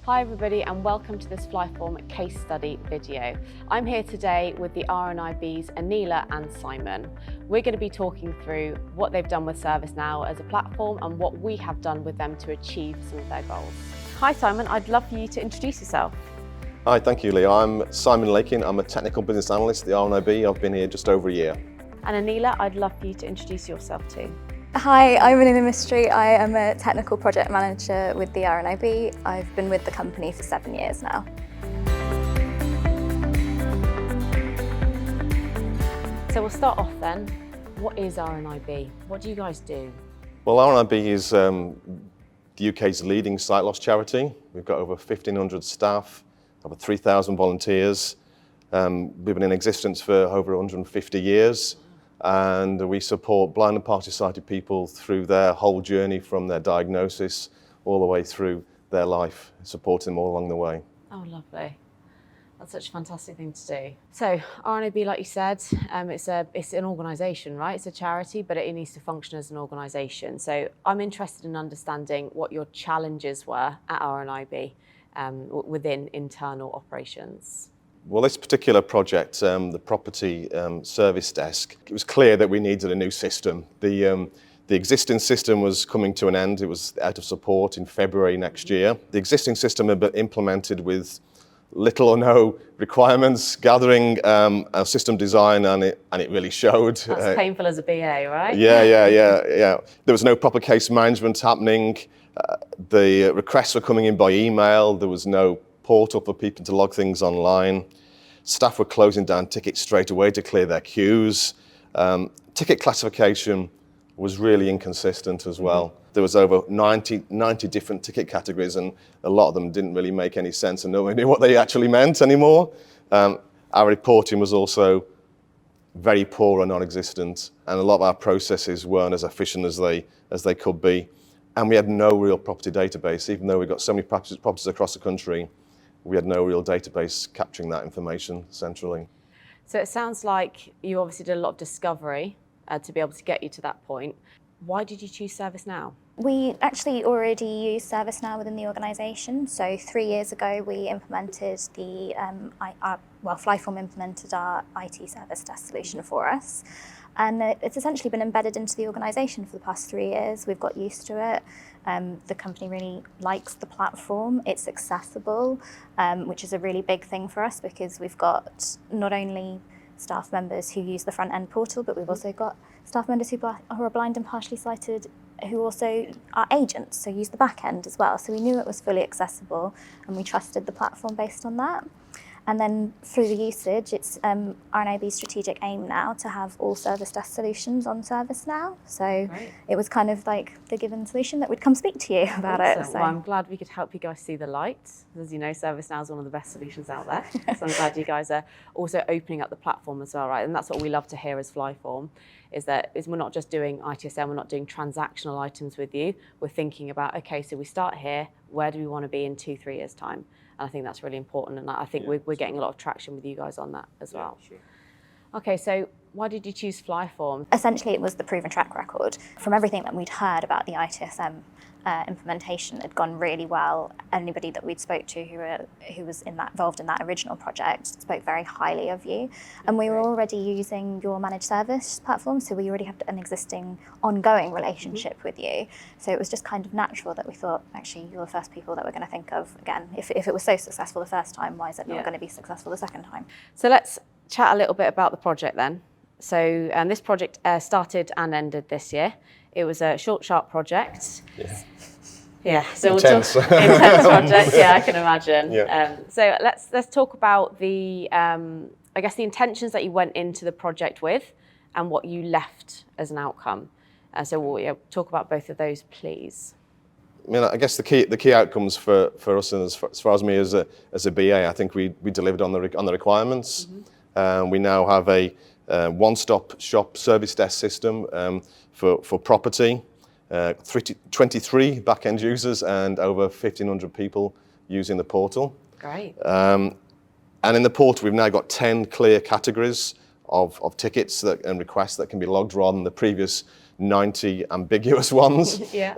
Hi everybody and welcome to this FlyForm case study video. I'm here today with the RNIBs Anila and Simon. We're going to be talking through what they've done with ServiceNow as a platform and what we have done with them to achieve some of their goals. Hi Simon, I'd love for you to introduce yourself. Hi, thank you Lee. I'm Simon Lakin. I'm a technical business analyst at the RNIB. I've been here just over a year. And Anila, I'd love for you to introduce yourself too. Hi, I'm Anila Mystery. I am a technical project manager with the RNIB. I've been with the company for 7 years now. So we'll start off then. What is RNIB? What do you guys do? Well, RNIB is the UK's leading sight loss charity. We've got over 1,500 staff, over 3,000 volunteers. We've been in existence for over 150 years. And we support blind and partially sighted people through their whole journey from their diagnosis all the way through their life, supporting them all along the way. Oh, lovely. That's such a fantastic thing to do. So RNIB, like you said, it's an organisation, right? It's a charity, but it needs to function as an organisation. So I'm interested in understanding what your challenges were at RNIB within internal operations. Well, this particular project, the property service desk, it was clear that we needed a new system. The existing system was coming to an end. It was out of support in February next year. The existing system had been implemented with little or no requirements, gathering a system design, and it really showed. That's painful as a BA, right? Yeah. There was no proper case management happening. The requests were coming in by email. There was no portal for people to log things online. Staff were closing down tickets straight away to clear their queues. Ticket classification was really inconsistent as well. There was over 90 different ticket categories, and a lot of them didn't really make any sense, and nobody knew what they actually meant anymore. Our reporting was also very poor or non-existent, and a lot of our processes weren't as efficient as they could be. And we had no real property database, even though we got so many properties across the country. We had no real database capturing that information centrally. So it sounds like you obviously did a lot of discovery to be able to get you to that point. Why did you choose ServiceNow? We actually already use ServiceNow within the organisation. So 3 years ago, we implemented FlyForm implemented our IT service desk solution for us. And it's essentially been embedded into the organisation for the past 3 years. We've got used to it. The company really likes the platform. It's accessible, which is a really big thing for us because we've got not only staff members who use the front end portal, but we've also got staff members who are blind and partially sighted who also are agents, so use the back end as well. So we knew it was fully accessible and we trusted the platform based on that. And then through the usage, it's RNIB's strategic aim now to have all service desk solutions on ServiceNow. So Great. It was kind of like the given solution that we'd come speak to you about it. So. Well, I'm glad we could help you guys see the light. As you know, ServiceNow is one of the best solutions out there. So I'm glad you guys are also opening up the platform as well, right? And that's what we love to hear as FlyForm, is we're not just doing ITSM, we're not doing transactional items with you. We're thinking about, okay, so we start here, where do we want to be in 2-3 years' time? And I think that's really important, and I think we're getting a lot of traction with you guys on that as well. Sure. Okay, so why did you choose FlyForm? Essentially, it was the proven track record. From everything that we'd heard about the ITSM implementation, it had gone really well. Anybody that we'd spoke to who was involved in that original project spoke very highly of you. And we were already using your managed service platform, so we already have an existing ongoing relationship with you. So it was just kind of natural that we thought, actually, you're the first people that we're going to think of again. If it was so successful the first time, why is it not going to be successful the second time? So let's chat a little bit about the project then. So this project started and ended this year. It was a short, sharp project. Yeah. So intense. Intense project. Yeah, I can imagine. Yeah. So let's talk about the the intentions that you went into the project with, and what you left as an outcome. So we'll talk about both of those, please. I mean, I guess the key outcomes for us, and as far as me as a BA, I think we delivered on the requirements. We now have a one-stop shop service desk system for property, 23 back-end users and over 1,500 people using the portal. Great. And in the portal, we've now got 10 clear categories of tickets and requests that can be logged rather than the previous 90 ambiguous ones. Yeah.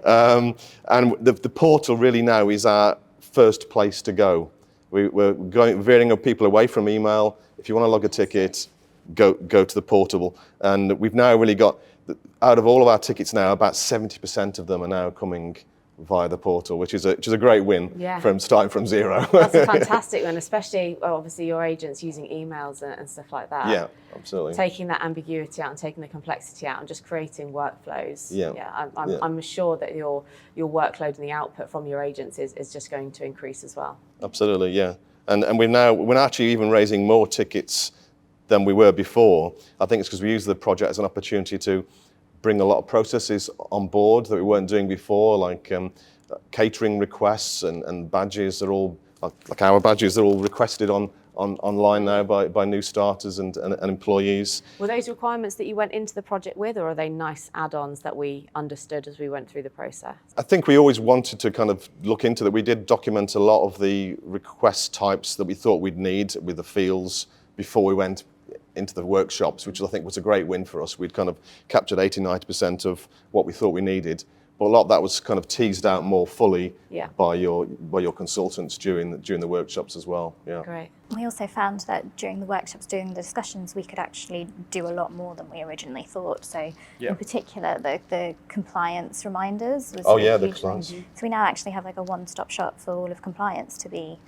And the portal really now is our first place to go. We're veering people away from email. If you want to log a ticket, go to the portal. And we've now really got, out of all of our tickets now, about 70% of them are now coming via the portal, which is a great win from starting from zero. That's a fantastic one, especially obviously your agents using emails and stuff like that. Yeah, absolutely. Taking that ambiguity out and taking the complexity out and just creating workflows. I'm sure that your workload and the output from your agents is just going to increase as well. Absolutely, yeah. And we're actually even raising more tickets than we were before. I think it's because we use the project as an opportunity to bring a lot of processes on board that we weren't doing before, like catering requests and badges are all, like our badges, they're all requested online now by new starters and employees. Were those requirements that you went into the project with, or are they nice add-ons that we understood as we went through the process? I think we always wanted to kind of look into that. We did document a lot of the request types that we thought we'd need with the fields before we went into the workshops, which I think was a great win for us. We'd kind of captured 80-90% of what we thought we needed, but a lot of that was kind of teased out more fully by your consultants during the workshops as well. Yeah. Great. We also found that during the workshops, during the discussions, we could actually do a lot more than we originally thought. So in particular, the compliance reminders was the compliance. So we now actually have like a one-stop shop for all of compliance to be,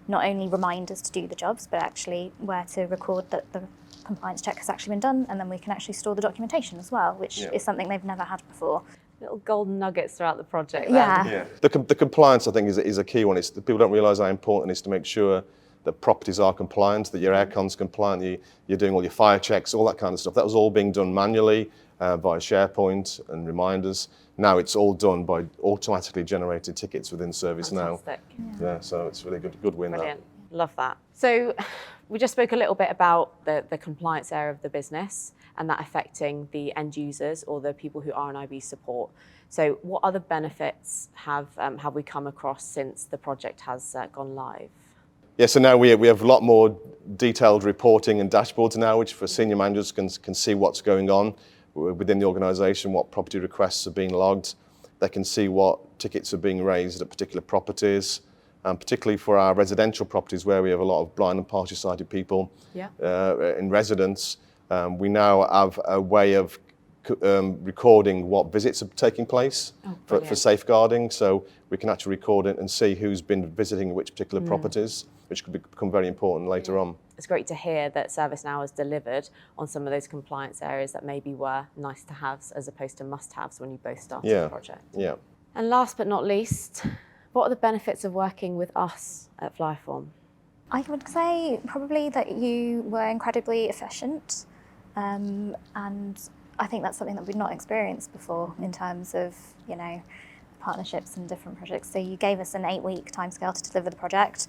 not only reminders to do the jobs, but actually where to record that the compliance check has actually been done, and then we can actually store the documentation as well, which is something they've never had before. Little golden nuggets throughout the project. Yeah. The compliance, I think, is a key one. People don't realise how important it is to make sure that properties are compliant, that your aircon's compliant, you're doing all your fire checks, all that kind of stuff. That was all being done manually via SharePoint and reminders. Now it's all done by automatically generated tickets within ServiceNow. Fantastic. Yeah, so it's really good win. Brilliant. Love that. So we just spoke a little bit about the compliance area of the business and that affecting the end users or the people who RNIB support. So what other benefits have we come across since the project has gone live? Yeah, so now we have a lot more detailed reporting and dashboards now, which for senior managers can see what's going on within the organisation, what property requests are being logged. They can see what tickets are being raised at particular properties, and particularly for our residential properties where we have a lot of blind and partially sighted people in residence. We now have a way of recording what visits are taking place for safeguarding, so we can actually record it and see who's been visiting which particular properties, which could become very important later on. It's great to hear that ServiceNow has delivered on some of those compliance areas that maybe were nice to haves as opposed to must-haves when you both started the project. Yeah. And last but not least, what are the benefits of working with us at FlyForm? I would say probably that you were incredibly efficient, and I think that's something that we've not experienced before in terms of, partnerships and different projects. So you gave us an 8-week timescale to deliver the project,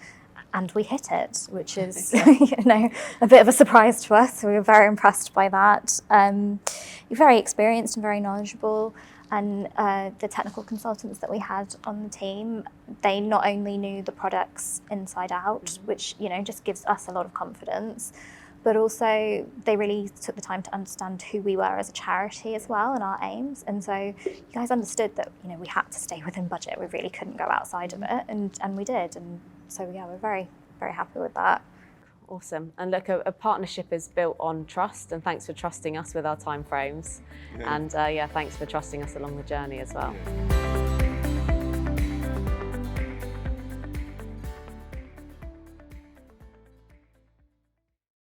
and we hit it, which is a bit of a surprise to us. So we were very impressed by that. You're very experienced and very knowledgeable, and the technical consultants that we had on the team, they not only knew the products inside out, which just gives us a lot of confidence, but also they really took the time to understand who we were as a charity as well and our aims. And so you guys understood that we had to stay within budget. We really couldn't go outside of it, and we did. And so we're very, very happy with that. Awesome. And look, a partnership is built on trust, and thanks for trusting us with our time frames. And thanks for trusting us along the journey as well.